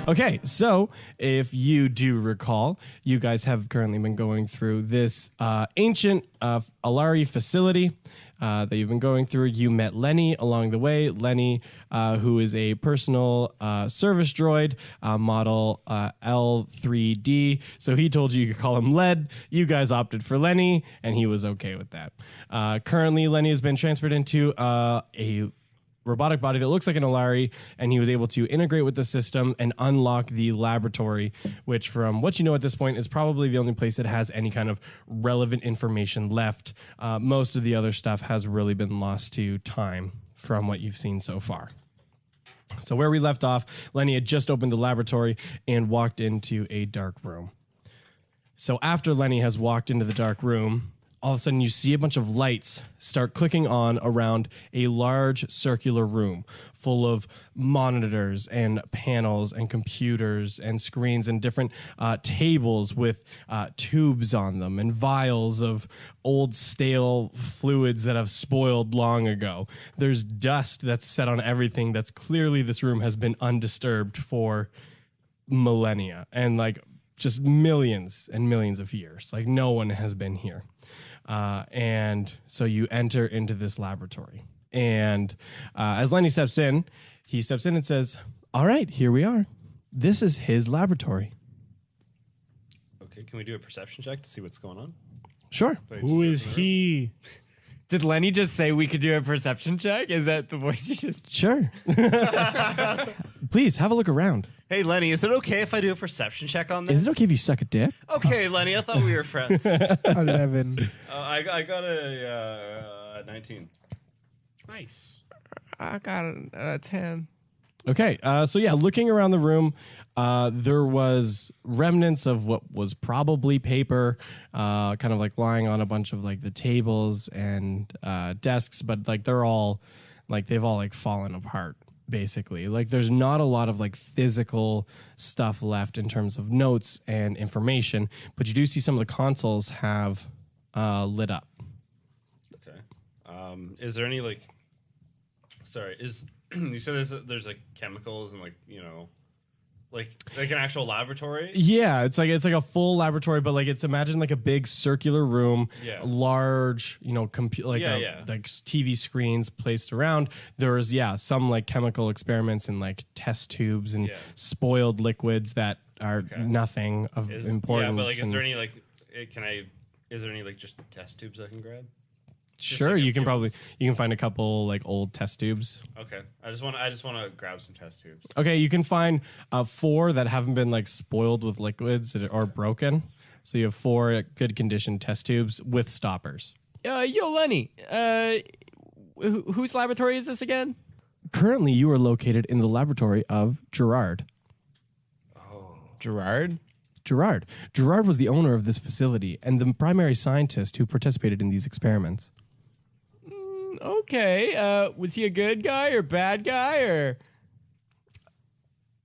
Okay, so if you do recall, you guys have currently been going through this ancient Alari facility that you've been going through. You met Lenny along the way. Lenny, who is a personal service droid, model L3D. So he told you could call him Led. You guys opted for Lenny, and he was okay with that. Currently, Lenny has been transferred into a robotic body that looks like an Alari, and he was able to integrate with the system and unlock the laboratory, which from what you know at this point is probably the only place that has any kind of relevant information left. Most of the other stuff has really been lost to time from what you've seen so far. So where we left off, Lenny had just opened the laboratory and walked into a dark room. So after Lenny has walked into the dark room, all of a sudden you see a bunch of lights start clicking on around a large circular room full of monitors and panels and computers and screens and different tables with tubes on them and vials of old stale fluids that have spoiled long ago. There's dust that's set on everything. That's clearly this room has been undisturbed for millennia and like just millions and millions of years. Like no one has been here. And so you enter into this laboratory. And as Lenny steps in, he steps in and says, all right, here we are. This is his laboratory. Okay, can we do a perception check to see what's going on? Sure. Who is he? Did Lenny just say we could do a perception check? Is that the voice you just... Sure. Please, have a look around. Hey, Lenny, is it okay if I do a perception check on this? Is it okay if you suck a dick? Okay, Lenny, I thought we were friends. 11. I got a 19. Nice. I got a 10. Okay, so yeah, looking around the room, there was remnants of what was probably paper, kind of like lying on a bunch of like the tables and desks, but like they're all like they've all like fallen apart basically. Like there's not a lot of like physical stuff left in terms of notes and information, but you do see some of the consoles have lit up. Okay. Is there any like? Sorry, you said there's like chemicals and like like an actual laboratory? Yeah, it's like a full laboratory, but like imagine like a big circular room, large, like TV screens placed around. There's some like chemical experiments and like test tubes and spoiled liquids that are nothing of importance. Yeah, but like, is there any like is there any like just test tubes I can grab? Sure, like you can find a couple like old test tubes. Okay, I just want to grab some test tubes. Okay, you can find 4 that haven't been like spoiled with liquids or broken. So you have 4 good condition test tubes with stoppers. Yo, Lenny, whose laboratory is this again? Currently, you are located in the laboratory of Gerard. Oh, Gerard? Gerard was the owner of this facility and the primary scientist who participated in these experiments. Okay. Was he a good guy or bad guy or?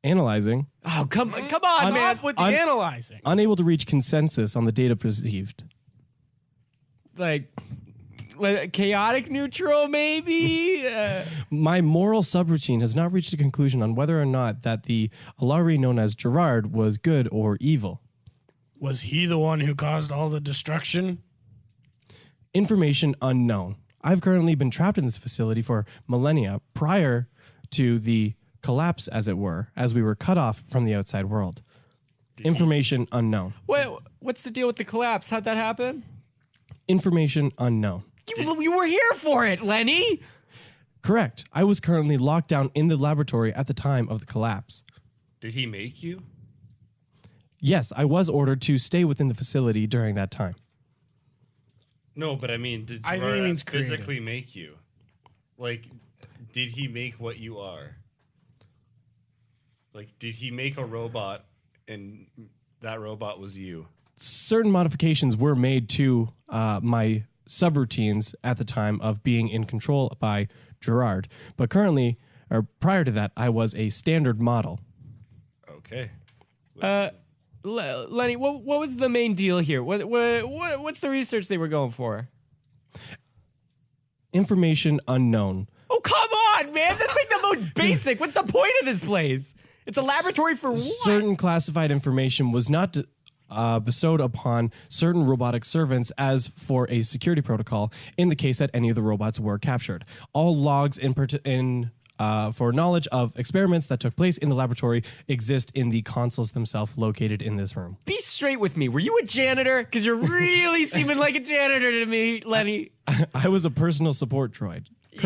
Analyzing. Oh, come on, man. With the analyzing. Unable to reach consensus on the data perceived. Like chaotic neutral, maybe? My moral subroutine has not reached a conclusion on whether or not that the Alari known as Gerard was good or evil. Was he the one who caused all the destruction? Information unknown. I've currently been trapped in this facility for millennia prior to the collapse, as it were, as we were cut off from the outside world. Information unknown. What's the deal with the collapse? How'd that happen? Information unknown. You were here for it, Lenny! Correct. I was currently locked down in the laboratory at the time of the collapse. Did he make you? Yes, I was ordered to stay within the facility during that time. No, but I mean, did I think he means physically make you? Like, did he make what you are? Like, did he make a robot and that robot was you? Certain modifications were made to my subroutines at the time of being in control by Gerard. But currently, or prior to that, I was a standard model. Okay. Lenny, what was the main deal here? What's the research they were going for? Information unknown. Oh, come on, man! That's like the most basic. What's the point of this place? It's a laboratory for what? certain classified information was not bestowed upon certain robotic servants as for a security protocol in the case that any of the robots were captured. All logs for knowledge of experiments that took place in the laboratory exist in the consoles themselves located in this room. Be straight with me. Were you a janitor? Because you're really seeming like a janitor to me, Lenny. I was a personal support droid.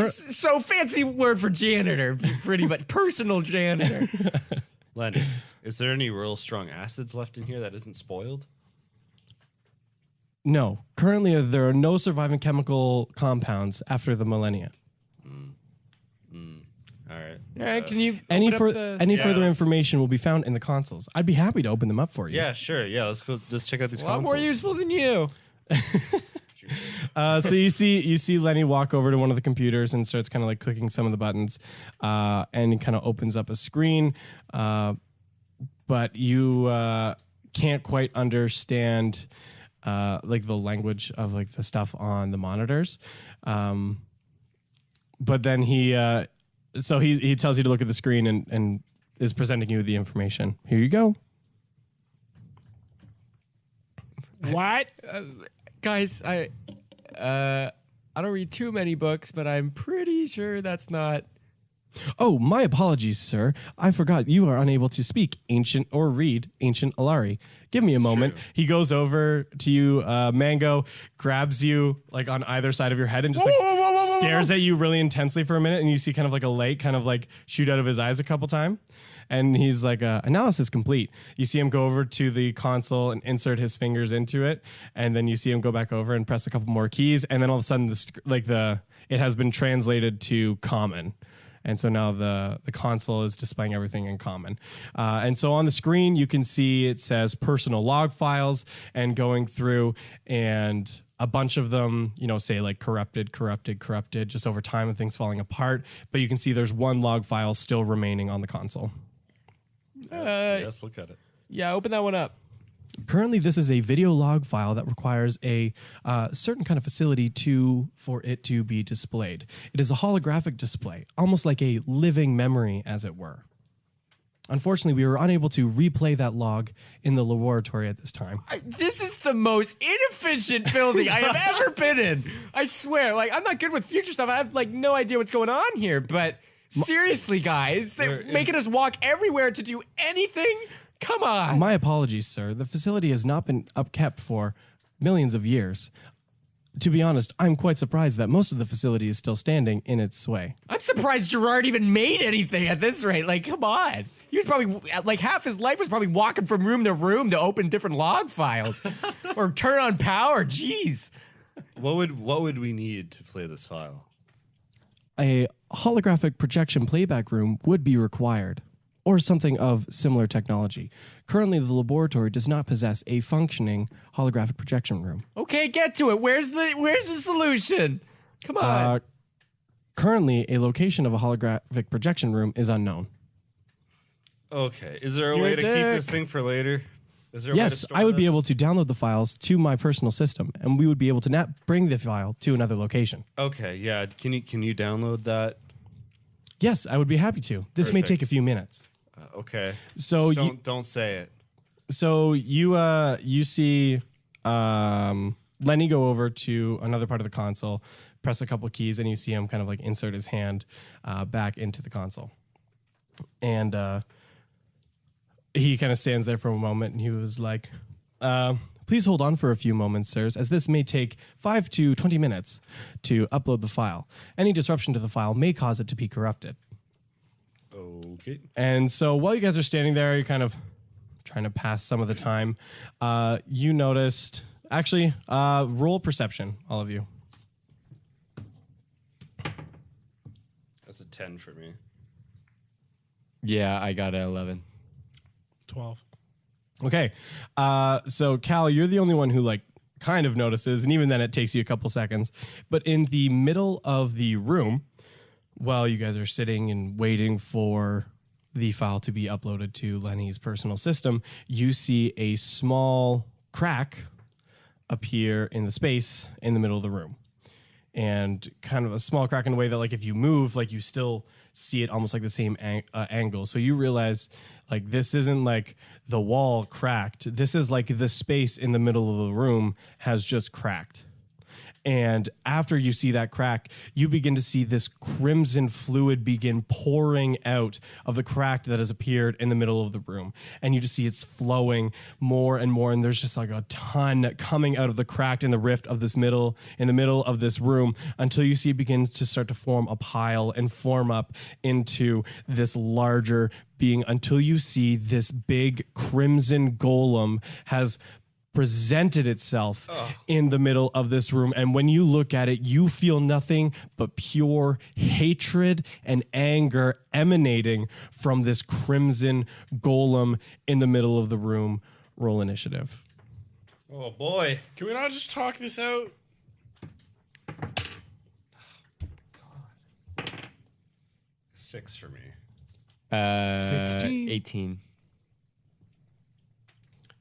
So fancy word for janitor, pretty much. Personal janitor. Lenny, is there any real strong acids left in here that isn't spoiled? No. Currently, there are no surviving chemical compounds after the millennia. All right. All right, can you Any open up the... further let's- information will be found in the consoles. I'd be happy to open them up for you. Yeah, sure. Yeah, let's go. Let's check out these a lot consoles. more useful than you. So you see Lenny walk over to one of the computers and starts kind of like clicking some of the buttons, and he kind of opens up a screen, but you can't quite understand like the language of like the stuff on the monitors. But then he tells you to look at the screen and is presenting you the information. Here you go. What? Guys, I don't read too many books, but I'm pretty sure that's not... Oh, my apologies, sir. I forgot you are unable to speak ancient or read ancient Alari. Give me a moment. true. He goes over to you, Mango, grabs you like on either side of your head and just like stares at you really intensely for a minute, and you see kind of like a light kind of like shoot out of his eyes a couple times. And he's like, analysis complete. You see him go over to the console and insert his fingers into it, and then you see him go back over and press a couple more keys, and then all of a sudden it has been translated to common. And so now the console is displaying everything in common. And so on the screen, you can see it says personal log files, and going through, and a bunch of them, say like corrupted, just over time and things falling apart. But you can see there's one log file still remaining on the console. Let's look at it. Yeah, open that one up. Currently, this is a video log file that requires a certain kind of facility for it to be displayed. It is a holographic display, almost like a living memory, as it were. Unfortunately, we were unable to replay that log in the laboratory at this time. This is the most inefficient building I have ever been in. I swear, like, I'm not good with future stuff. I have like no idea what's going on here, but seriously, guys, they're making us walk everywhere to do anything. Come on. My apologies, sir. The facility has not been upkept for millions of years. To be honest, I'm quite surprised that most of the facility is still standing in its way. I'm surprised Gerard even made anything at this rate. Like, come on. He was probably, like, half his life was probably walking from room to room to open different log files or turn on power. Jeez. What would we need to play this file? A holographic projection playback room would be required, or something of similar technology. Currently, the laboratory does not possess a functioning holographic projection room. Okay, get to it. Where's the solution? Come on. Currently, a location of a holographic projection room is unknown. Okay. Is there a You're way a to keep this dick. thing for later? Is there a way to Yes, store I would be this? able to download the files to my personal system, and we would be able to bring the file to another location. Okay, yeah. Can you download that? Yes, I would be happy to. This may take Perfect. a few minutes. Okay. So Just don't say it. So you see Lenny go over to another part of the console, press a couple keys, and you see him kind of like insert his hand back into the console. And he kind of stands there for a moment, and he was like, please hold on for a few moments, sirs, as this may take 5 to 20 minutes to upload the file. Any disruption to the file may cause it to be corrupted. Okay. And so while you guys are standing there, you're kind of trying to pass some of the time. You noticed, actually, roll perception, all of you. That's a 10 for me. Yeah, I got an 11. 12. Okay. So Cal, you're the only one who like kind of notices, and even then it takes you a couple seconds. But in the middle of the room, while you guys are sitting and waiting for the file to be uploaded to Lenny's personal system, you see a small crack appear in the space in the middle of the room. And kind of a small crack in a way that like if you move, like you still see it almost like the same angle. So you realize like this isn't like the wall cracked. This is like the space in the middle of the room has just cracked. And after you see that crack, you begin to see this crimson fluid begin pouring out of the crack that has appeared in the middle of the room. And you just see it's flowing more and more. And there's just like a ton coming out of the crack in the rift of this in the middle of this room, until you see it begins to start to form a pile and form up into this larger being, until you see this big crimson golem has presented itself in the middle of this room. And when you look at it, you feel nothing but pure hatred and anger emanating from this crimson golem in the middle of the room. Roll initiative. Oh boy. Can we not just talk this out? 6 for me. 16. 18.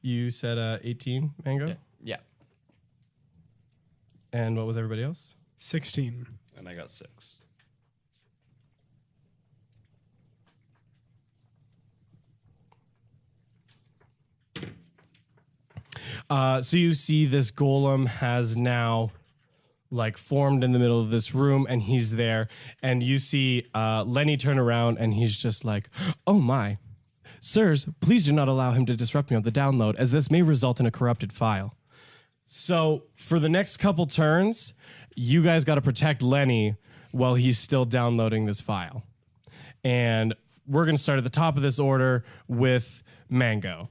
You said 18, Mango? Yeah. And what was everybody else? 16. And I got 6. So you see this golem has now like formed in the middle of this room, and he's there. And you see Lenny turn around, and he's just like, oh my. Sirs, please do not allow him to disrupt me on the download, as this may result in a corrupted file. So for the next couple turns, you guys got to protect Lenny while he's still downloading this file. And we're going to start at the top of this order with Mango.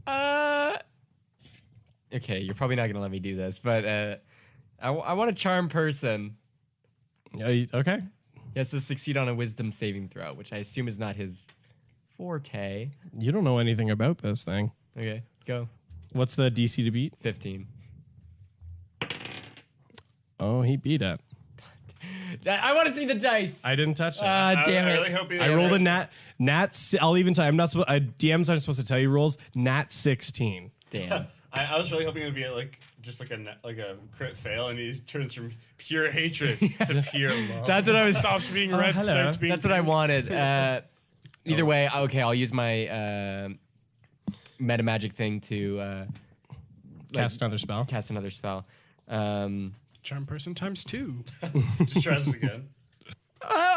Okay, you're probably not going to let me do this, but I want a charm person. Okay. He has to succeed on a wisdom saving throw, which I assume is not his forte. You don't know anything about this thing. Okay, go. What's the DC to beat? 15. Oh, he beat it. I want to see the dice. I didn't touch it. Damn I it. really hope you I rolled a nat. I'll even tell you. I'm not supposed. DMs aren't supposed to tell you rolls. Nat 16. Damn. I was really hoping it would be like just like a crit fail, and he turns from pure hatred to pure love. That's what I was. Stops being red, hello. starts being That's what I wanted. Either way, okay, I'll use my meta magic thing to Cast another spell. cast another spell. Charm person times 2. Just tries it again.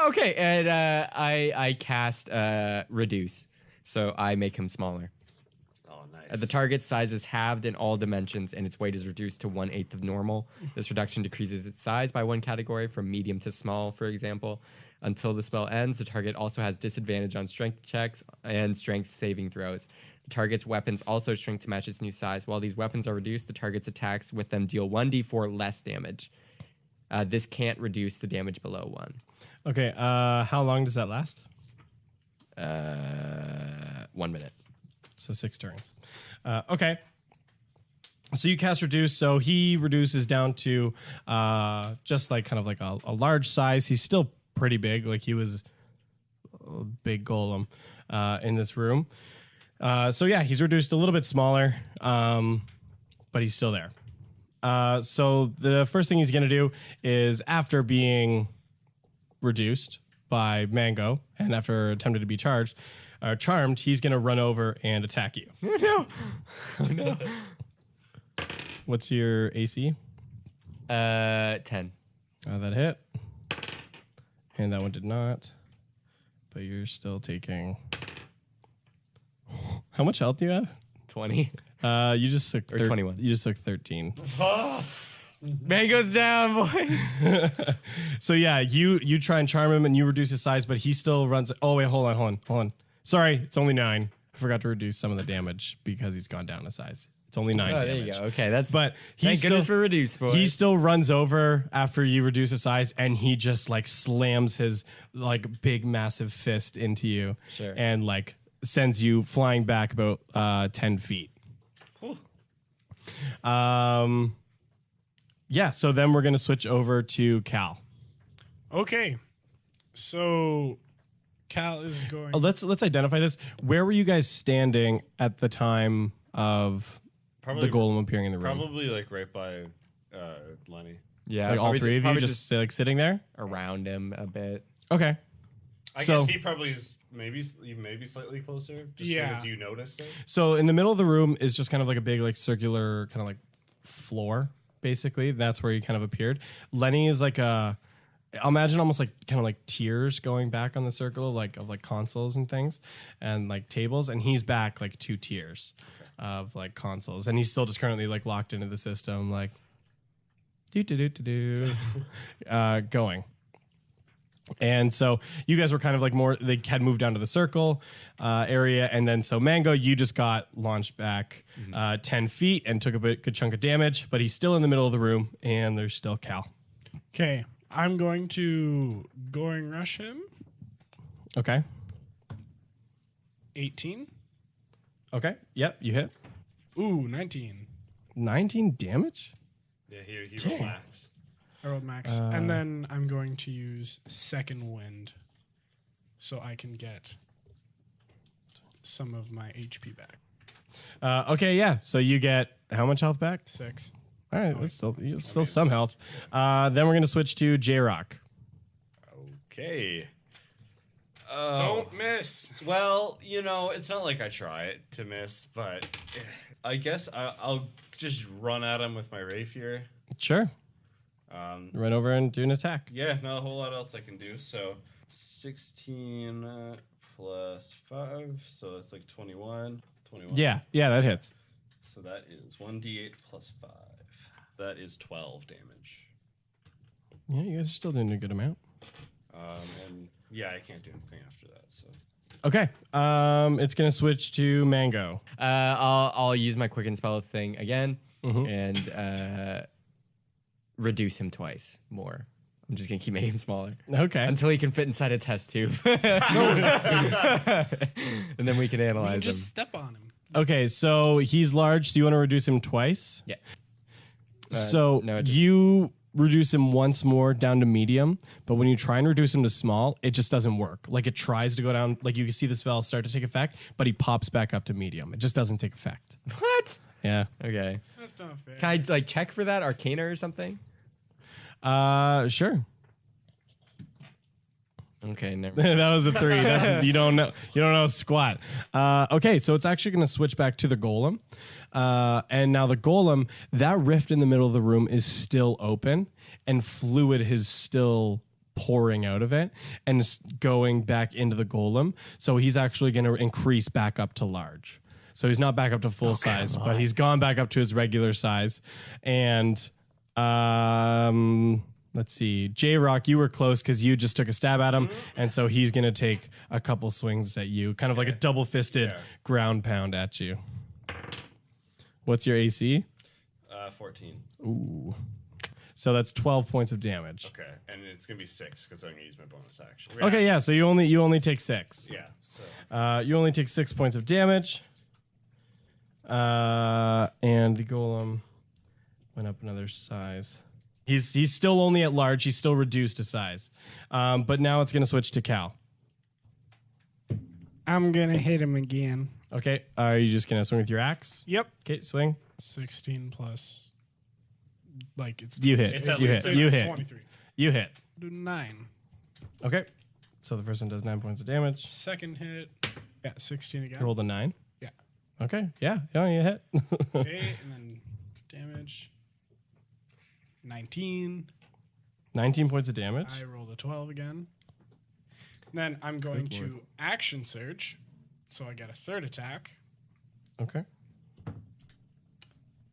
Okay, and I cast reduce, so I make him smaller. Oh, nice. The target's size is halved in all dimensions, and its weight is reduced to 1/8 of normal. This reduction decreases its size by 1 category, from medium to small, for example. Until the spell ends, the target also has disadvantage on strength checks and strength saving throws. The target's weapons also shrink to match its new size. While these weapons are reduced, the target's attacks with them deal 1d4 less damage. This can't reduce the damage below 1. Okay. How long does that last? 1 minute. So 6 turns. Okay. So you cast reduce. So he reduces down to just like kind of like a large size. He's still pretty big. Like he was a big golem in this room. So yeah, he's reduced a little bit smaller, but he's still there. So the first thing he's going to do is, after being reduced by Mango and after attempting to be charmed, he's going to run over and attack you. Oh no! Oh no! What's your AC? 10. That hit. And that one did not. But you're still taking... How much health do you have? 20. You just took... Or 21. You just took 13. Mango's down, boy. So yeah, you try and charm him and you reduce his size, but he still runs... Oh, wait, hold on. Sorry, it's only 9. I forgot to reduce some of the damage because he's gone down a size. It's only 9 Oh, damage. there you go. Okay, that's. But Thank goodness for reduce, boy. He still runs over after you reduce his size, and he just like slams his like big massive fist into you, Sure. and like sends you flying back about 10 feet. Cool. Yeah. So then we're gonna switch over to Cal. Okay. So Cal is going. Let's identify this. Where were you guys standing at the time of Probably the golem appearing in the room? Probably like right by Lenny. Yeah, Like all probably three of you probably just like sitting there? around him a bit. Okay. I So- guess he probably is maybe slightly closer, just Yeah. because you noticed it. So in the middle of the room is just kind of like a big like circular kind of like floor, basically. That's where he kind of appeared. Lenny is like imagine almost like kind of like tiers going back on the circle of like consoles and things and like tables, and he's back like 2 tiers of like consoles, and he's still just currently like locked into the system like going. And so you guys were kind of like more, they had moved down to the circle area. And then so Mango, you just got launched back 10 feet and took a good chunk of damage, but he's still in the middle of the room and there's still Cal. Okay, I'm going to Goring Rush him. Okay. 18. Okay. Yep. You hit. Ooh, 19. 19 damage? Yeah, he relax. I rolled max. And then I'm going to use Second Wind so I can get some of my HP back. Okay. Yeah. So you get how much health back? 6. All right. That's still some health. Then we're going to switch to J-Rock. Okay. Don't miss. Well, it's not like I try to miss, but I guess I'll just run at him with my rapier. Sure. Run over and do an attack. Yeah, not a whole lot else I can do. So 16 plus 5, so that's like 21. Yeah. Yeah, that hits. So that is 1d8 plus 5. That is 12 damage. Yeah, you guys are still doing a good amount. And yeah, I can't do anything after that. So Okay. It's gonna switch to Mango. I'll use my quicken spell thing again and reduce him twice more. I'm just gonna keep making him smaller Okay. until he can fit inside a test tube, and then we can You analyze can just him. step on him. Okay, so he's large, so you want to reduce him twice? Yeah. So no, it just- you reduce him once more down to medium, but when you try and reduce him to small, it just doesn't work. Like it tries to go down, like you can see the spell start to take effect, but he pops back up to medium. It just doesn't take effect. What? Yeah. Okay. That's not fair. Can I like check for that Arcana or something? Sure. Okay, never mind. That was a 3. That's, you don't know squat. Okay, so it's actually going to switch back to the golem. And now the golem, that rift in the middle of the room is still open and fluid is still pouring out of it and it's going back into the golem. So he's actually going to increase back up to large. So he's not back up to full size, but he's gone back up to his regular size. And let's see, J-Rock, you were close because you just took a stab at him, and so he's gonna take a couple swings at you, kind of like a double-fisted ground pound at you. What's your AC? 14. Ooh, so that's 12 points of damage. Okay, and it's gonna be 6 because I'm gonna use my bonus action. Okay, yeah. So you only take 6. Yeah. So You only take 6 points of damage. And the golem went up another size. He's still only at large. He's still reduced to size. But now it's going to switch to Cal. I'm going to hit him again. Okay. Are you just going to swing with your axe? Yep. Okay, swing. 16 plus. Like it's. You hit. It's at You least hit. You hit. 23. You hit. Do 9. Okay. So the first one does 9 points of damage. Second hit. Yeah, 16 again. Rolled a 9. Yeah. Okay. Yeah. Yeah, you hit. Okay, and then damage. 19. 19 points of damage. I rolled a 12 again. Then I'm going Good to action surge, so I get a third attack. Okay.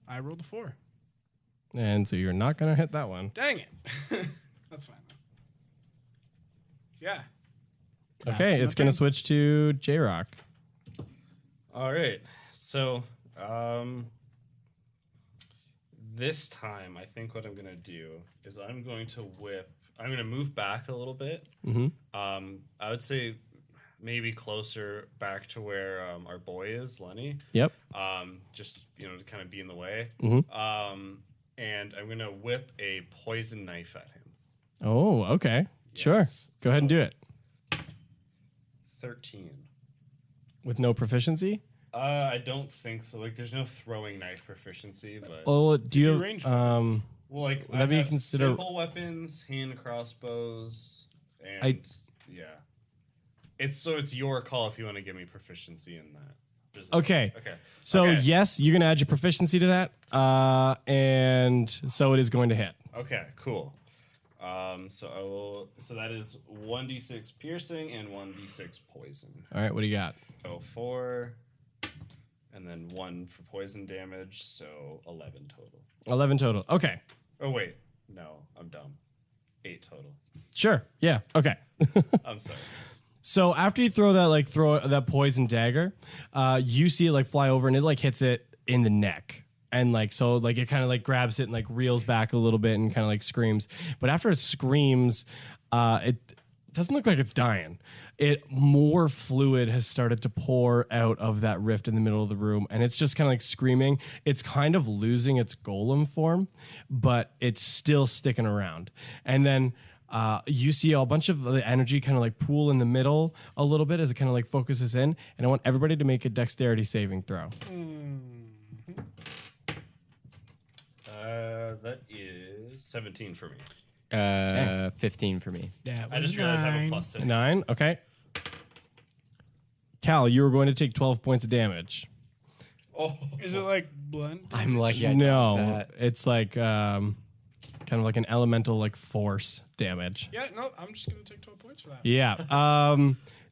I rolled a 4. And so you're not going to hit that one. Dang it. That's fine. Yeah. Okay. That's my It's going to turn. switch to J-Rock. all right. So this time, I think what I'm gonna do is I'm going to whip. I'm gonna move back a little bit. Mm-hmm. I would say maybe closer back to where our boy is, Lenny. Yep. Just to kind of be in the way. Mm-hmm. And I'm gonna whip a poison knife at him. Oh, okay. Sure. Yes. Go ahead and do it. 13. With no proficiency? I don't think so. Like, there's no throwing knife proficiency, but Oh, do you do have, ranged weapons. well, like would that be have consider- simple weapons, hand crossbows, and I Yeah. It's your call if you want to give me proficiency in that. Okay. Okay. So Okay. yes, you're gonna add your proficiency to that, and so it is going to hit. Okay, cool. So I will. So that is 1d6 piercing and 1d6 poison. All right, what do you got? So 4, and then 1 for poison damage. So 11 total. 11 total. Okay. Oh wait, no, I'm dumb. 8 total. Sure. Yeah. Okay. I'm sorry. So after you throw that poison dagger, you see it like fly over and it like hits it in the neck. And like so like it kind of like grabs it and like reels back a little bit and kind of like screams. But after it screams, it doesn't look like it's dying. More fluid has started to pour out of that rift in the middle of the room, and it's just kind of like screaming. It's kind of losing its golem form, but it's still sticking around. And then you see a bunch of the energy kind of like pool in the middle a little bit as it kind of like focuses in. And I want everybody to make a dexterity saving throw. That is 17 for me. 15 for me. That I was just realized I have a 9. +6. 9. Okay. Cal, you were going to take 12 points of damage. Oh, Is it like blunt? I'm lucky I dodged No, that. it's like kind of like an elemental like force damage. Yeah, no, I'm just gonna take 12 points for that. Yeah.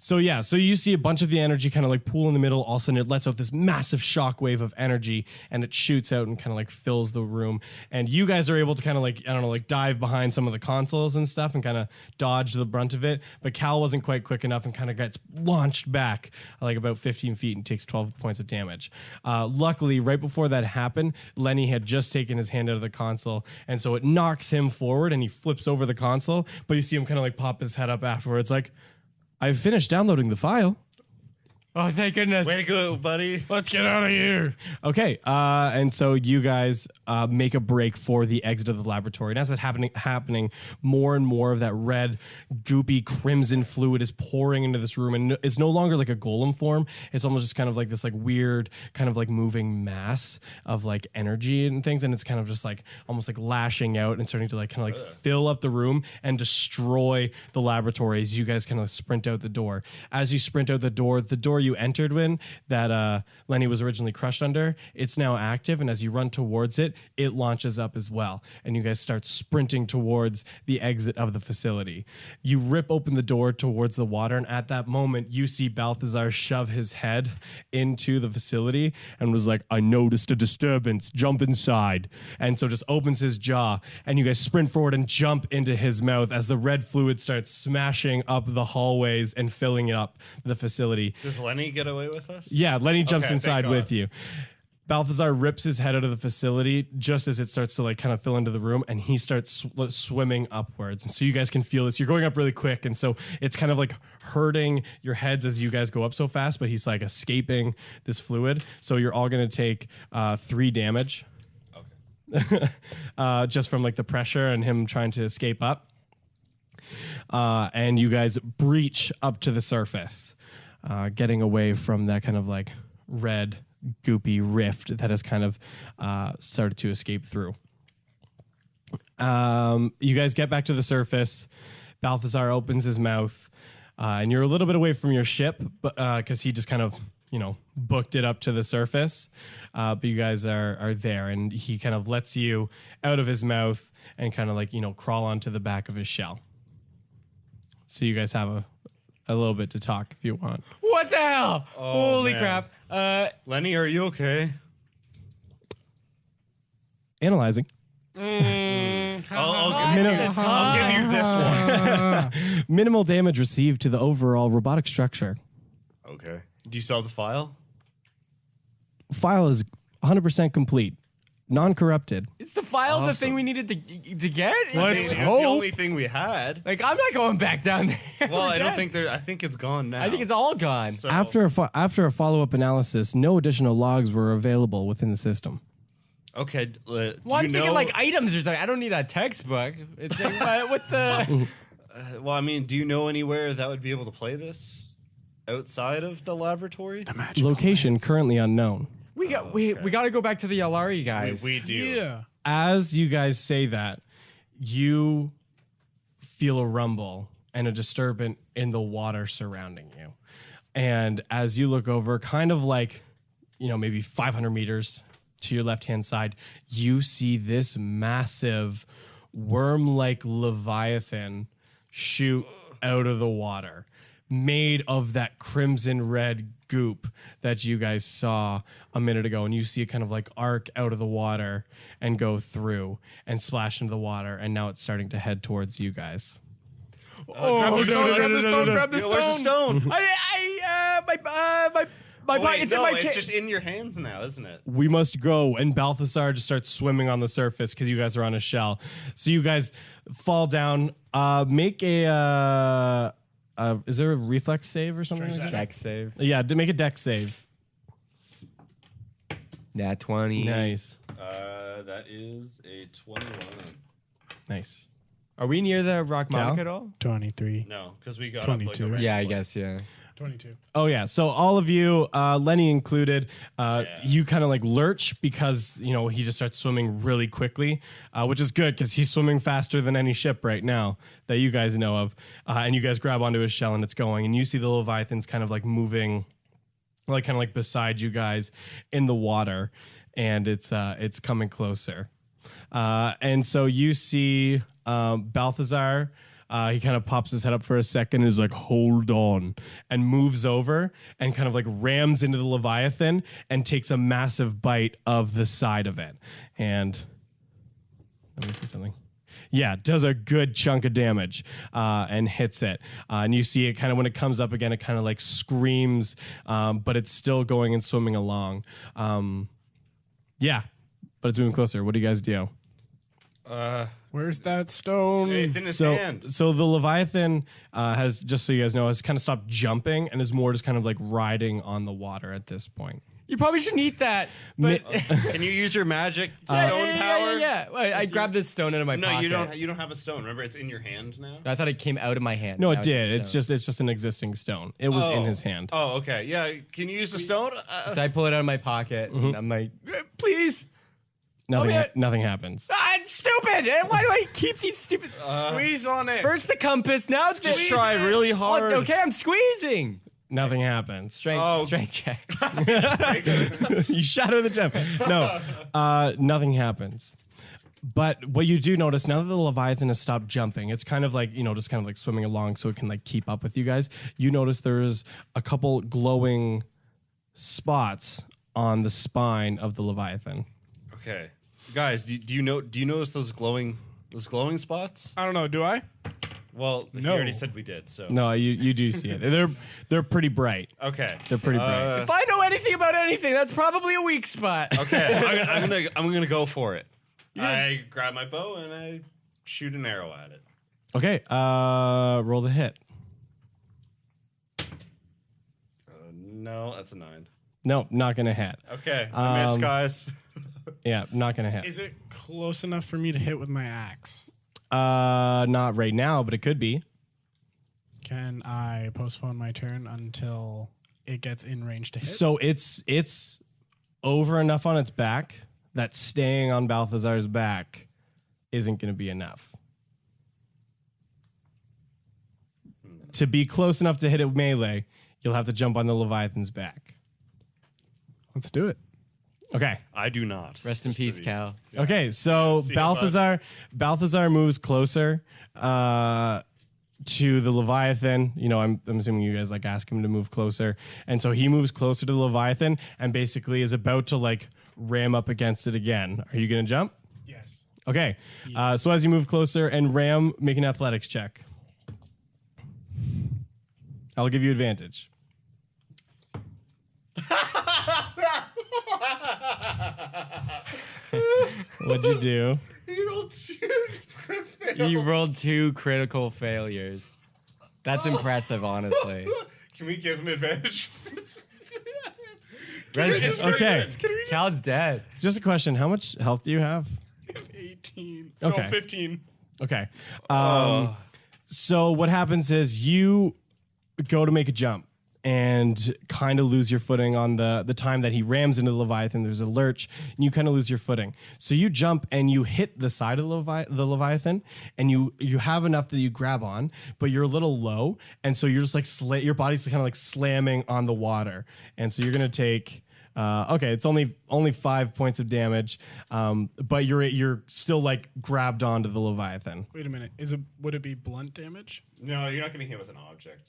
So you see a bunch of the energy kind of like pool in the middle. All of a sudden, it lets out this massive shockwave of energy, and it shoots out and kind of like fills the room. And you guys are able to kind of like, I don't know, like dive behind some of the consoles and stuff and kind of dodge the brunt of it. But Cal wasn't quite quick enough and kind of gets launched back like about 15 feet and takes 12 points of damage. Luckily, right before that happened, Lenny had just taken his hand out of the console, and so it knocks him forward and he flips over the console. But you see him kind of like pop his head up afterwards, like, I've finished downloading the file. Oh, thank goodness. way to go, buddy. Let's get out of here. Okay, and so you guys make a break for the exit of the laboratory. And as that's happening, more and more of that red, goopy, crimson fluid is pouring into this room, and it's no longer like a golem form. It's almost just kind of like this like weird, kind of like moving mass of like energy and things, and it's kind of just like almost like lashing out and starting to like kind of like fill up the room and destroy the laboratory as you guys kind of sprint out the door. As you sprint out the door you entered when that Lenny was originally crushed under, it's now active, and as you run towards it, it launches up as well, and you guys start sprinting towards the exit of the facility. You rip open the door towards the water, and at that moment, you see Balthazar shove his head into the facility and was like, I noticed a disturbance, jump inside. And so just opens his jaw, and you guys sprint forward and jump into his mouth as the red fluid starts smashing up the hallways and filling up the facility. Does Lenny get away with us? Yeah, Lenny jumps Okay, thank inside God. with you. Balthazar rips his head out of the facility just as it starts to like kind of fill into the room, and he starts swimming upwards. And so you guys can feel this. You're going up really quick, and so it's kind of like hurting your heads as you guys go up so fast, but he's like escaping this fluid. So you're all going to take 3 damage Okay. just from like the pressure and him trying to escape up. And you guys breach up to the surface, getting away from that kind of like red, goopy rift that has kind of started to escape through. You guys get back to the surface. Balthazar opens his mouth, and you're a little bit away from your ship, but because he just kind of, booked it up to the surface. But you guys are there, and he kind of lets you out of his mouth and kind of like, crawl onto the back of his shell. So you guys have a little bit to talk if you want. What the hell? Oh, Holy man. crap. Lenny, are you okay? Analyzing. I'll give you this one. Minimal damage received to the overall robotic structure. Okay. Do you saw the file? File is 100% complete, non-corrupted. Is the file the Awesome. thing we needed to get? Let's It was hope. the only thing we had. Like, I'm not going back down there. Well, I don't We're think there. I think it's gone now. dead. I think it's all gone. So, After a follow-up analysis, no additional logs were available within the system. okay. Do Well, I'm you thinking know? like items or something. I don't need a textbook. It's like, what the? well, I mean, do you know anywhere that would be able to play this outside of the laboratory? Location currently unknown. We got we got to go back to the Alari guys. We do. Yeah. As you guys say that, you feel a rumble and a disturbance in the water surrounding you. And as you look over, kind of like, maybe 500 meters to your left-hand side, you see this massive worm-like leviathan shoot out of the water, made of that crimson red goop that you guys saw a minute ago. And you see it kind of like arc out of the water and go through and splash into the water. And now it's starting to head towards you guys. Grab the stone, grab the stone, grab the stone. Where's the stone? My Wait, it's no, in my it's just in your hands now, isn't it? We must go. And Balthazar just starts swimming on the surface because you guys are on a shell. So you guys fall down. Make a... is there a reflex save or something like that? Dex save. Yeah, to make a dex save. Nat 20. Nice. That is a 21. Nice. Are we near the Rockmonica Cal? at all? 23. No, because we got 22. Up like a Yeah, I right guess, yeah. 22. Oh yeah, so all of you, Lenny included, you kind of like lurch because he just starts swimming really quickly, which is good because he's swimming faster than any ship right now that you guys know of. And you guys grab onto his shell and it's going, and you see the Leviathan's kind of like moving, like kind of like beside you guys in the water, and it's coming closer. And so you see Balthazar. He kind of pops his head up for a second and is like, hold on, and moves over and kind of like rams into the Leviathan and takes a massive bite of the side of it. And let me see something. Yeah, does a good chunk of damage and hits it. And you see it kind of when it comes up again, it kind of like screams, but it's still going and swimming along. Yeah, but it's moving closer. What do you guys do? Where's that stone? It's in his hand. So the Leviathan has, just so you guys know, has kind of stopped jumping and is more just kind of like riding on the water at this point. You probably shouldn't eat that. But Can you use your magic stone power? Yeah. Well, I grabbed this stone out of my No, pocket. you don't have a stone. Remember, it's in your hand now. I thought it came out of my hand. No, Now it did. a It's stone. just an existing stone. It was in his hand. Oh, okay. Yeah. Can you use the stone? So I pull it out of my pocket and I'm like, please. Nothing happens. Ah, it's stupid. And why do I keep these stupid? Squeeze on it. First the compass, now it's Just try really hard. Okay, I'm squeezing. Nothing happens. Strength check. You shatter the gem. No, nothing happens. But what you do notice now that the Leviathan has stopped jumping, it's kind of like, just kind of like swimming along so it can like keep up with you guys. You notice there's a couple glowing spots on the spine of the Leviathan. Okay, guys, do you notice those glowing spots? I don't know. Do I? Well, he No. already said we did. So No, you do see it. They're pretty bright. okay, They're pretty bright. If I know anything about anything, that's probably a weak spot. okay, I'm gonna go for it. I grab my bow and I shoot an arrow at it. Okay, roll the hit. No, that's a 9. No, not gonna hit. Okay, I missed, guys. Yeah, not gonna hit. Is it close enough for me to hit with my axe? Not right now, but it could be. Can I postpone my turn until it gets in range to hit? So it's over enough on its back that staying on Balthazar's back isn't going to be enough. To be close enough to hit it with melee, you'll have to jump on the Leviathan's back. Let's do it. Okay. I do not. Rest in peace, Cal. Okay, so See you, Balthazar moves closer to the Leviathan. I'm assuming you guys like ask him to move closer, and so he moves closer to the Leviathan and basically is about to like ram up against it again. Are you gonna jump? Yes. Okay. So as you move closer and ram, make an athletics check. I'll give you advantage. What'd you do? You rolled 2 critical failures. That's impressive, honestly. Can we give him advantage? Okay. Cal's dead. Just a question. How much health do you have? 18. Okay. No, 15. Okay. So what happens is you go to make a jump and kind of lose your footing on the time that he rams into the Leviathan. There's a lurch, and you kind of lose your footing. So you jump and you hit the side of the Leviathan, and you have enough that you grab on, but you're a little low, and so you're just like your body's kind of like slamming on the water, and so you're gonna take. Okay, it's only 5 points of damage, but you're still like grabbed onto the Leviathan. Wait a minute. Would it be blunt damage? No, you're not getting hit with an object.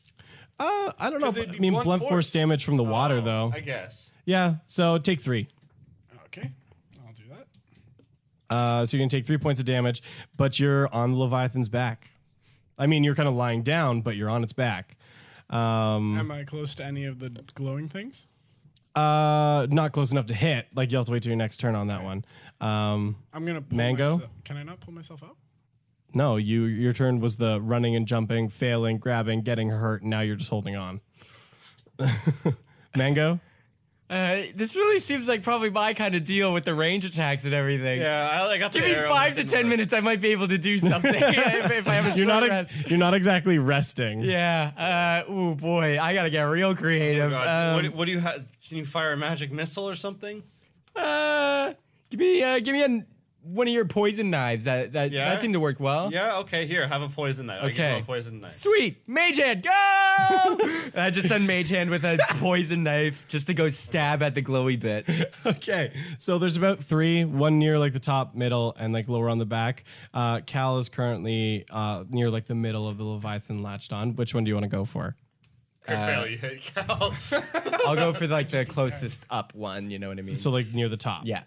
I don't know. 'Cause it'd I be mean, blunt blunt force force. damage from the water, Oh, though. I guess. Yeah, so take 3. Okay, I'll do that. So you're gonna take 3 points of damage, but you're on the Leviathan's back. I mean, you're kind of lying down, but you're on its back. Am I close to any of the glowing things? Not close enough to hit. Like you'll have to wait till your next turn on that one. I'm gonna pull Mango? Can I not pull myself up? No, your turn was the running and jumping, failing, grabbing, getting hurt. And now you're just holding on. Mango. This really seems like probably my kind of deal with the range attacks and everything. Yeah, I got the Give me arrow, 5 it to didn't 10 work. minutes. I might be able to do something if I have a You're short not rest. you're not exactly resting. Yeah. Oh boy, I gotta get real Oh creative. God. What do you have? Can you fire a magic missile or something? Give me one of your poison knives. That seemed to work well. Yeah. Okay. Here, have a poison knife. I'll give you Okay. a poison knife. Sweet, Mage Hand, go! And I just send Mage Hand with a poison knife just to go stab at the glowy bit. Okay, so there's about 3, one near like the top, middle, and like lower on the back. Cal is currently near like the middle of the Leviathan latched on. Which one do you want to go for? Crit fail, you hit Cal. I'll go for like the closest up one. You know what I mean? So like near the top. Yeah.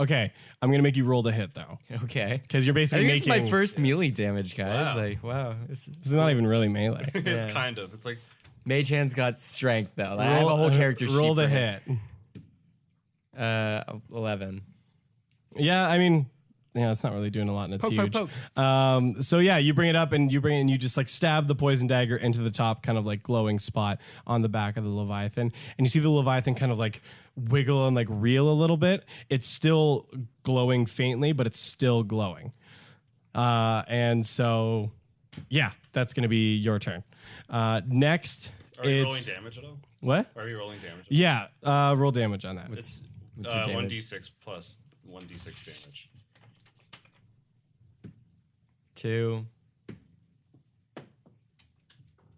Okay, I'm gonna make you roll to hit though, Okay. because you're I basically think it's making. my first melee damage, guys. Wow. Like, wow. This This is not even really melee. It's Yeah. kind of. It's like Mage Hand's got strength though. I have a whole character sheet. Roll to for him. hit. 11. Yeah, I mean, yeah, it's not really doing a lot, and it's Poke, poke, huge. poke. So yeah, you bring it up, and you just like stab the poison dagger into the top, kind of like glowing spot on the back of the Leviathan, and you see the Leviathan kind of like wiggle and like reel a little bit. It's still glowing faintly, but it's still glowing. And so, yeah, that's gonna be your turn. Next, Are you rolling it's damage at all? what? Are you rolling damage? Yeah, roll damage on that. It's what's your damage? 1d6 plus 1d6 damage. 2.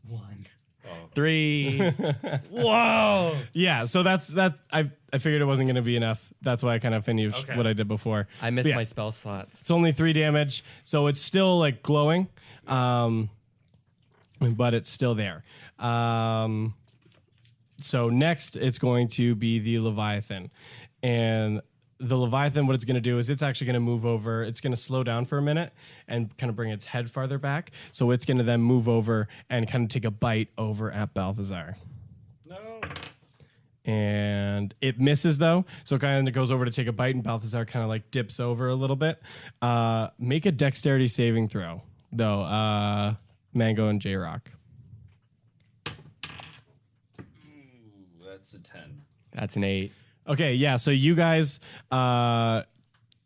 1. Oh. 3. Whoa. Yeah, so that's that. I figured it wasn't going to be enough. That's why I kind of finished Okay. what I did before. I missed But yeah, my spell slots. It's only 3 damage, so it's still like glowing, but it's still there. So next, it's going to be the Leviathan, and the Leviathan, what it's going to do is it's actually going to move over. It's going to slow down for a minute and kind of bring its head farther back. So it's going to then move over and kind of take a bite over at Balthazar. No. And it misses though, so it kind of goes over to take a bite, and Balthazar kind of like dips over a little bit. Make a dexterity saving throw, though. Mango and J Rock. Ooh, that's a 10. That's an 8. Okay, yeah. So you guys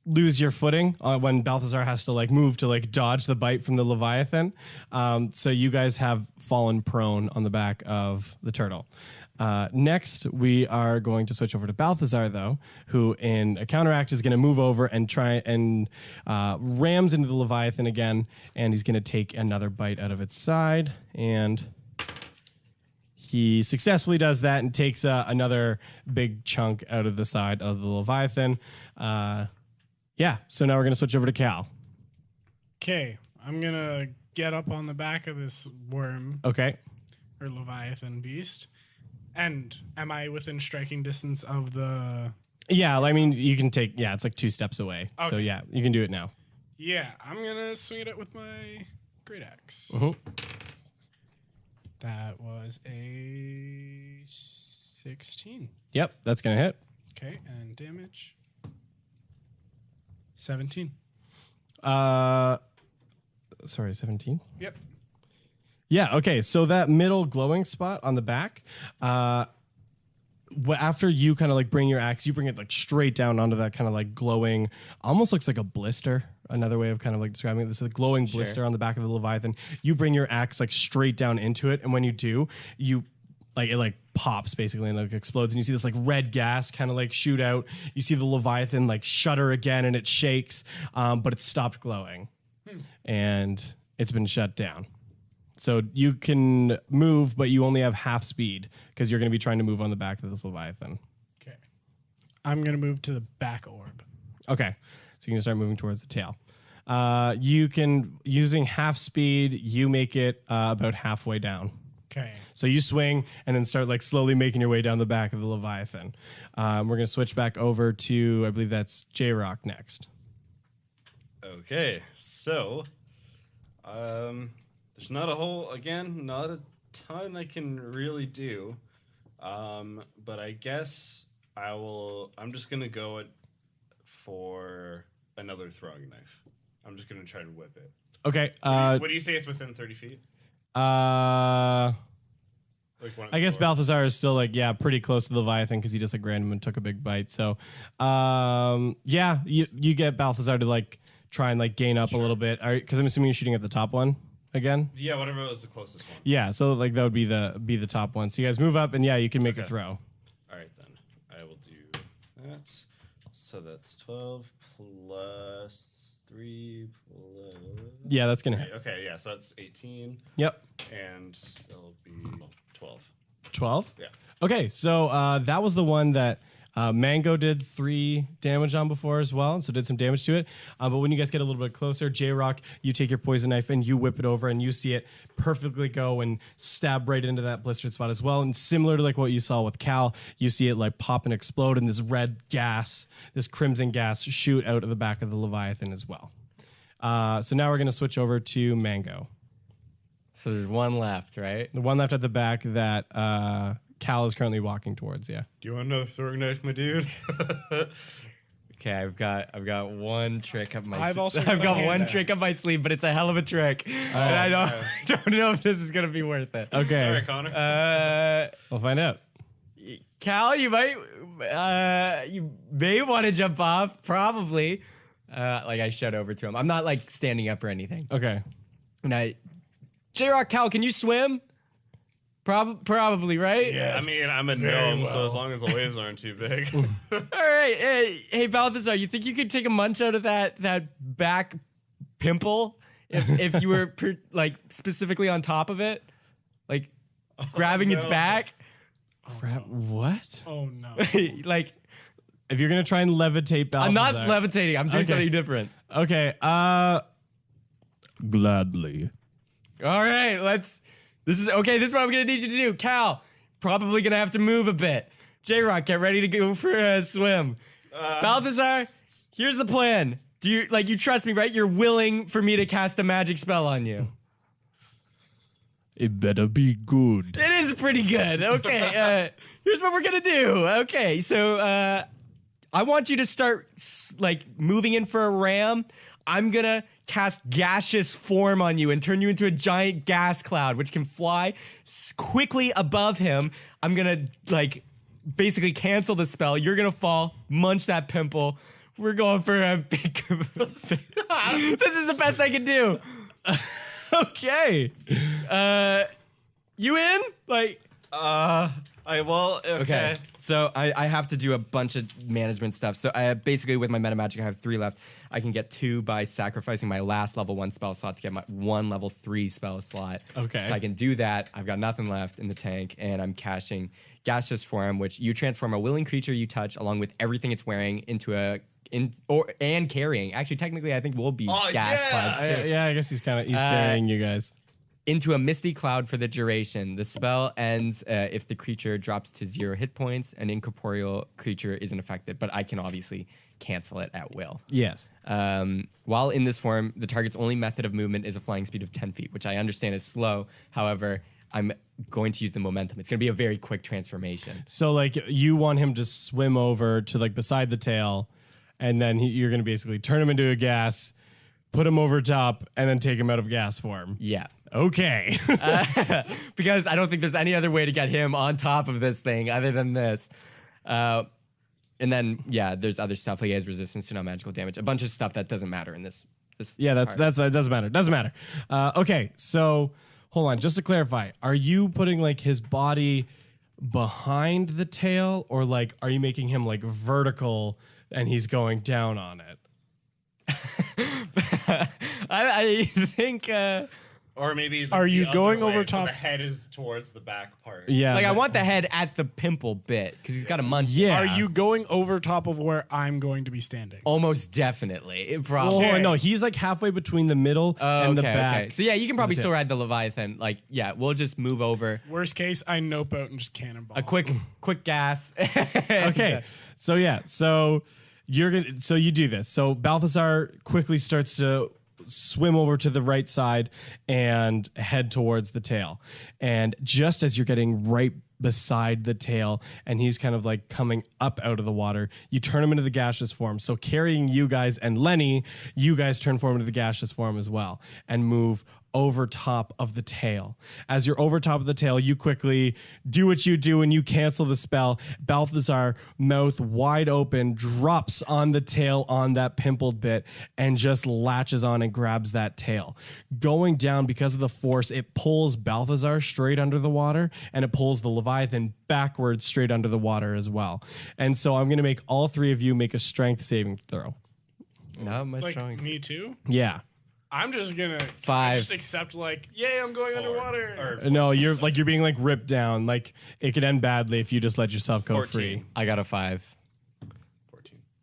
lose your footing when Balthazar has to like move to like dodge the bite from the Leviathan. So you guys have fallen prone on the back of the turtle. Next, we are going to switch over to Balthazar, though, who in a counteract is going to move over and try and rams into the Leviathan again, and he's going to take another bite out of its side, and he successfully does that and takes another big chunk out of the side of the Leviathan. Yeah, so now we're going to switch over to Cal. Okay, I'm gonna get up on the back of this worm Okay. or Leviathan beast. And am I within striking distance of the... Yeah, I mean, you can take, yeah, it's like 2 steps away. So Okay. yeah, you can do it now. Yeah, I'm gonna swing it out with my great axe. Mhm. That was a 16. Yep, that's going to hit. Okay, and damage 17. Sorry, 17? Yep. Yeah, okay. So that middle glowing spot on the back, after you kind of like bring your axe, you bring it like straight down onto that kind of like glowing, almost looks like a blister. Another way of kind of like describing it, this is a glowing blister on the back of the Leviathan. You bring your axe like straight down into it, and when you do, you like it like pops basically and like explodes, and you see this like red gas kind of like shoot out. You see the Leviathan like shudder again, and it shakes, but it's stopped glowing, and it's been shut down. So you can move, but you only have half speed because you're going to be trying to move on the back of this Leviathan. Okay. I'm going to move to the back orb. Okay, so you can start moving towards the tail. You can, using half speed, you make it about halfway down. Okay. So you swing and then start like slowly making your way down the back of the Leviathan. We're going to switch back over to, I believe that's J-Rock next. Okay, so there's not a ton I can really do. But I guess I'm just going to go for another throwing knife. I'm just going to try to whip it. Okay. What do you say it's within 30 feet? I guess Balthazar is still like, pretty close to the Leviathan because he just like random and took a big bite. So, you get Balthazar to like try and like gain up a little bit. Because I'm assuming you're shooting at the top one again. Yeah, whatever was the closest one. Yeah, so like that would be the top one. So you guys move up and you can make a throw. All right, then I will do that. So that's 12 plus 3 plus. Yeah, that's gonna hit. Okay, yeah, so that's 18. Yep. And it'll be 12. 12? Yeah. Okay, so that was the one that Mango did 3 damage on before as well, so did some damage to it. But when you guys get a little bit closer, J-Rock, you take your poison knife and you whip it over and you see it perfectly go and stab right into that blistered spot as well. And similar to like what you saw with Cal, you see it like pop and explode and this red gas, this crimson gas shoot out of the back of the Leviathan as well. So now we're going to switch over to Mango. So there's one left, right? The one left at the back that Cal is currently walking towards, yeah. Do you want another throwing knife, my dude? Okay, I've got one trick up my I've also I've got hand one axe. trick up my sleeve, but it's a hell of a trick. And I don't know if this is gonna be worth it. Okay. Sorry, Connor. We'll find out. Cal, you may want to jump off, probably. Like I shout over to him. I'm not like standing up or anything. Okay. And J-Rock, Cal, can you swim? Probably, right? Yes. I mean, I'm a Very gnome, so well. as long as the waves aren't too big. All right. Hey, Balthazar, you think you could take a munch out of that back pimple if you were like specifically on top of it, like grabbing its no. back? What? Oh no. Like If you're gonna try and levitate Balthazar, I'm not levitating. I'm doing Okay. something different. Okay. Gladly. All right, This is what I'm gonna need you to do. Cal, probably gonna have to move a bit. J-Rock, get ready to go for a swim. Balthazar, here's the plan. Do you trust me, right? You're willing for me to cast a magic spell on you. It better be good. It is pretty good. Okay, here's what we're gonna do. Okay, so I want you to start like moving in for a ram. I'm gonna cast gaseous form on you and turn you into a giant gas cloud, which can fly quickly above him. I'm gonna like basically cancel the spell. You're gonna fall, munch that pimple. We're going for a big. This is the best I can do. Okay. You in? Like. Okay. So I have to do a bunch of management stuff. So I basically with my meta magic, I have 3 left. I can get 2 by sacrificing my last level 1 spell slot to get my 1 level 3 spell slot. Okay. So I can do that. I've got nothing left in the tank, and I'm casting gaseous form, which you transform a willing creature you touch along with everything it's wearing into and carrying. Actually, technically, I think we'll be gas yeah! clouds too. I guess he's carrying you guys. Into a misty cloud for the duration. The spell ends if the creature drops to 0 hit points. An incorporeal creature isn't affected, but I can obviously cancel it at will. Yes. While in this form, the target's only method of movement is a flying speed of 10 feet, which I understand is slow. However, I'm going to use the momentum. It's going to be a very quick transformation. So like you want him to swim over to like beside the tail, and then you're gonna basically turn him into a gas, put him over top, and then take him out of gas form. Yeah. Okay. Because I don't think there's any other way to get him on top of this thing other than this. And then, there's other stuff like he has resistance to non-magical damage. A bunch of stuff that doesn't matter in this Yeah, part. that's it doesn't matter. Doesn't matter. Okay, so hold on, just to clarify, are you putting like his body behind the tail, or like are you making him like vertical and he's going down on it? I think Or maybe Are you other going way, over so top? the head is towards the back part. Yeah. like I want the head at the pimple bit because he's got a munch. Yeah. Are you going over top of where I'm going to be standing? Almost definitely. It Oh, probably. no, he's like halfway between the middle and the back. Okay. So yeah, you can probably That's still it. ride the Leviathan. Like, yeah, we'll just move over. Worst case, I nope out and just cannonball. A quick gas. Okay. So yeah, so you do this. So Balthazar quickly starts to swim over to the right side and head towards the tail. And just as you're getting right beside the tail and he's kind of like coming up out of the water, you turn him into the gaseous form. So carrying you guys and Lenny, you guys turn form into the gaseous form as well and move over top of the tail. As you're over top of the tail, you quickly do what you do and you cancel the spell. Balthazar, mouth wide open, drops on the tail on that pimpled bit and just latches on and grabs that tail. Going down because of the force, it pulls Balthazar straight under the water and it pulls the Leviathan backwards straight under the water as well. And so I'm going to make all three of you make a strength saving throw. Not my Like strong. me too. Yeah. I'm just gonna 5. just accept like, yay, I'm going underwater. No, you're being like ripped down. Like it could end badly if you just let yourself go 14. free. I got a 5.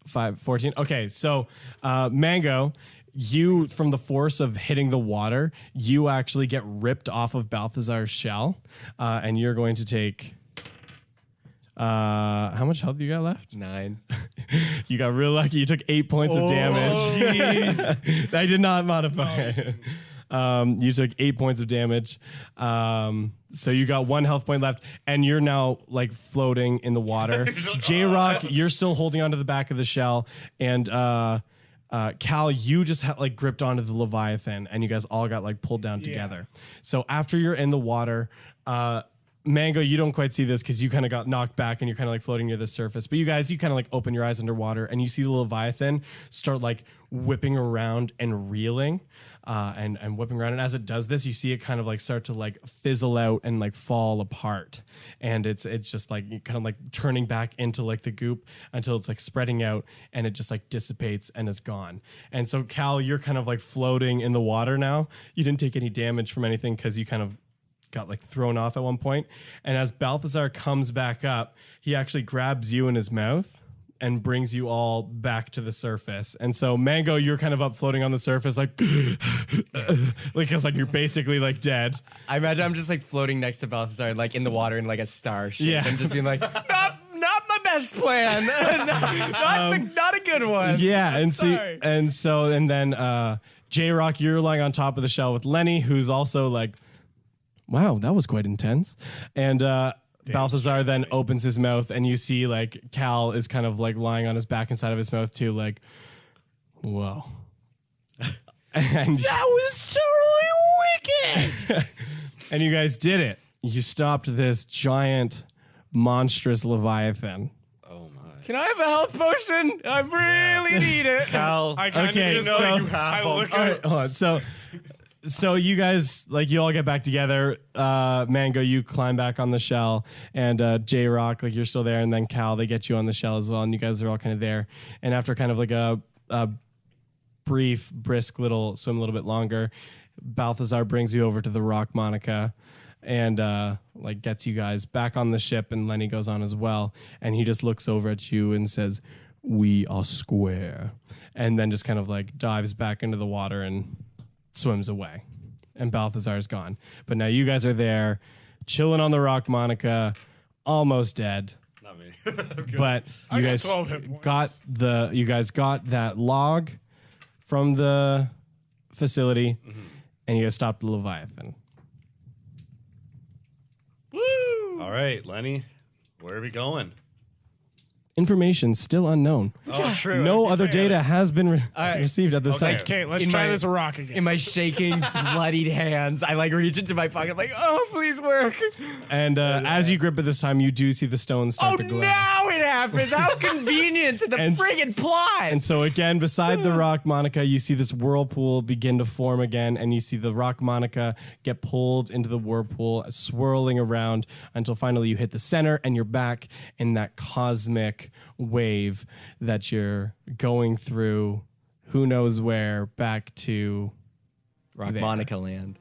14. 14. Okay, so Mango, you from the force of hitting the water, you actually get ripped off of Balthazar's shell, and you're going to take. How much health you got left? 9. You got real lucky. You took 8 points of damage. I did not modify it. You took 8 points of damage. So you got 1 health point left, and you're now like floating in the water. J-Rock, you're still holding onto the back of the shell, and Cal, you just like gripped onto the Leviathan, and you guys all got like pulled down together. So after you're in the water, Mango, you don't quite see this because you kind of got knocked back and you're kind of like floating near the surface. But you guys, you kind of like open your eyes underwater and you see the Leviathan start like whipping around and reeling and whipping around. And as it does this, you see it kind of like start to like fizzle out and like fall apart. And it's just like kind of like turning back into like the goop until it's like spreading out and it just like dissipates and is gone. And so Cal, you're kind of like floating in the water now. You didn't take any damage from anything because you kind of got like thrown off at one point. And as Balthazar comes back up, he actually grabs you in his mouth and brings you all back to the surface. And so Mango, you're kind of up floating on the surface like because like you're basically like dead. I imagine I'm just like floating next to Balthazar, like in the water in like a star shape, Yeah. and just being like, not my best plan, not a good one. Yeah, and sorry. then J-Rock, you're lying on top of the shell with Lenny, who's also like, wow, that was quite intense. And Balthazar then opens his mouth, and you see like Cal is kind of like lying on his back inside of his mouth too, like, whoa. And That was totally wicked. and you guys did it. You stopped this giant, monstrous Leviathan. Oh my. Can I have a health potion? I really need it. Cal, I kind of Okay, just so- know you have I them. look All at right, hold on. So you guys, like, you all get back together. Mango, you climb back on the shell, and J-Rock, like, you're still there, and then Cal, they get you on the shell as well, and you guys are all kind of there. And after kind of like a brief, brisk little swim, a little bit longer, Balthazar brings you over to the Rockmonica and like gets you guys back on the ship, and Lenny goes on as well, and he just looks over at you and says, "We are square," and then just kind of like dives back into the water and swims away, and Balthazar's gone. But now you guys are there, chilling on the Rockmonica, almost dead. Not me. But I you got guys 12 hit points. got that log from the facility, and you guys stopped the Leviathan. Woo! All right, Lenny, where are we going? Information still unknown. Oh, true. No other data has been right. received at this Okay. time. Okay, let's In try my- this rock again. In my shaking, bloodied hands, I like reach into my pocket, like, oh, please work. And as you grip it this time, you do see the stones start Oh, to glow. now it happens. How convenient to the friggin' plot. And so again, beside the Rockmonica, you see this whirlpool begin to form again, and you see the Rockmonica get pulled into the whirlpool, swirling around until finally you hit the center, and you're back in that cosmic wave that you're going through. Who knows where? Back to Rockmonica land.